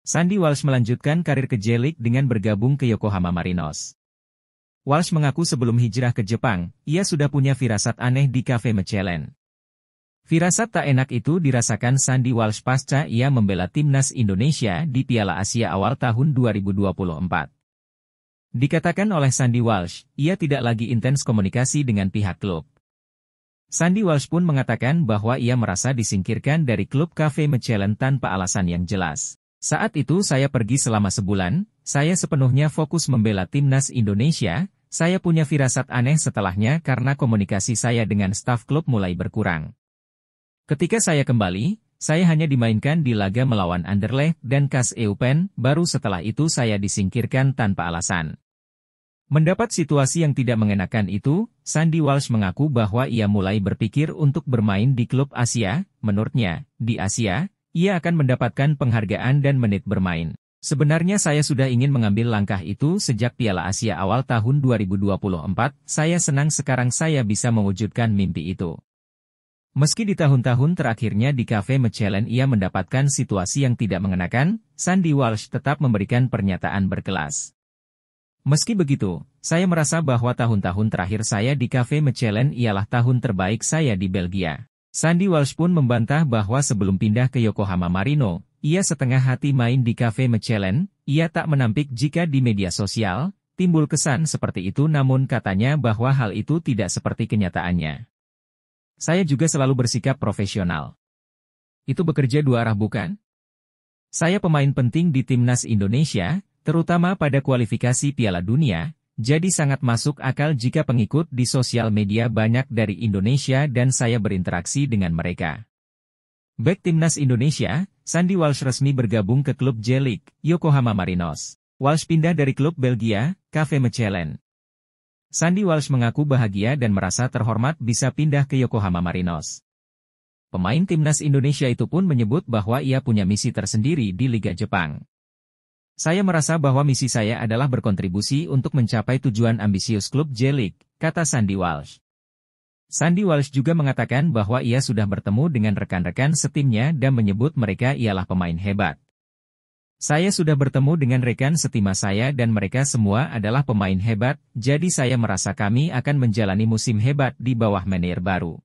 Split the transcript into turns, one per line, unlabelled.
Sandy Walsh melanjutkan karir ke J-League dengan bergabung ke Yokohama Marinos. Walsh mengaku sebelum hijrah ke Jepang, ia sudah punya firasat aneh di Cafe Mechelen. Firasat tak enak itu dirasakan Sandy Walsh pasca ia membela timnas Indonesia di Piala Asia awal tahun 2024. Dikatakan oleh Sandy Walsh, ia tidak lagi intens komunikasi dengan pihak klub. Sandy Walsh pun mengatakan bahwa ia merasa disingkirkan dari klub Cafe Mechelen tanpa alasan yang jelas. Saat itu saya pergi selama sebulan, saya sepenuhnya fokus membela timnas Indonesia, saya punya firasat aneh setelahnya karena komunikasi saya dengan staf klub mulai berkurang. Ketika saya kembali, saya hanya dimainkan di laga melawan Anderlecht dan KAS Eupen, baru setelah itu saya disingkirkan tanpa alasan. Mendapat situasi yang tidak mengenakan itu, Sandy Walsh mengaku bahwa ia mulai berpikir untuk bermain di klub Asia. Menurutnya, di Asia, ia akan mendapatkan penghargaan dan menit bermain. Sebenarnya saya sudah ingin mengambil langkah itu sejak Piala Asia awal tahun 2024, saya senang sekarang saya bisa mewujudkan mimpi itu. Meski di tahun-tahun terakhirnya di Cafe Mechelen ia mendapatkan situasi yang tidak mengenakan, Sandy Walsh tetap memberikan pernyataan berkelas. Meski begitu, saya merasa bahwa tahun-tahun terakhir saya di Cafe Mechelen ialah tahun terbaik saya di Belgia. Sandy Walsh pun membantah bahwa sebelum pindah ke Yokohama Marino, ia setengah hati main di Cafe Mechelen, ia tak menampik jika di media sosial, timbul kesan seperti itu namun katanya bahwa hal itu tidak seperti kenyataannya. Saya juga selalu bersikap profesional. Itu bekerja dua arah bukan? Saya pemain penting di timnas Indonesia, terutama pada kualifikasi Piala Dunia, jadi sangat masuk akal jika pengikut di sosial media banyak dari Indonesia dan saya berinteraksi dengan mereka. Bek timnas Indonesia, Sandy Walsh resmi bergabung ke klub J-League, Yokohama Marinos. Walsh pindah dari klub Belgia, Cafe Mechelen. Sandy Walsh mengaku bahagia dan merasa terhormat bisa pindah ke Yokohama Marinos. Pemain timnas Indonesia itu pun menyebut bahwa ia punya misi tersendiri di Liga Jepang. Saya merasa bahwa misi saya adalah berkontribusi untuk mencapai tujuan ambisius klub J-League, kata Sandy Walsh. Sandy Walsh juga mengatakan bahwa ia sudah bertemu dengan rekan-rekan setimnya dan menyebut mereka ialah pemain hebat. Saya sudah bertemu dengan rekan setimah saya dan mereka semua adalah pemain hebat, jadi saya merasa kami akan menjalani musim hebat di bawah manajer baru.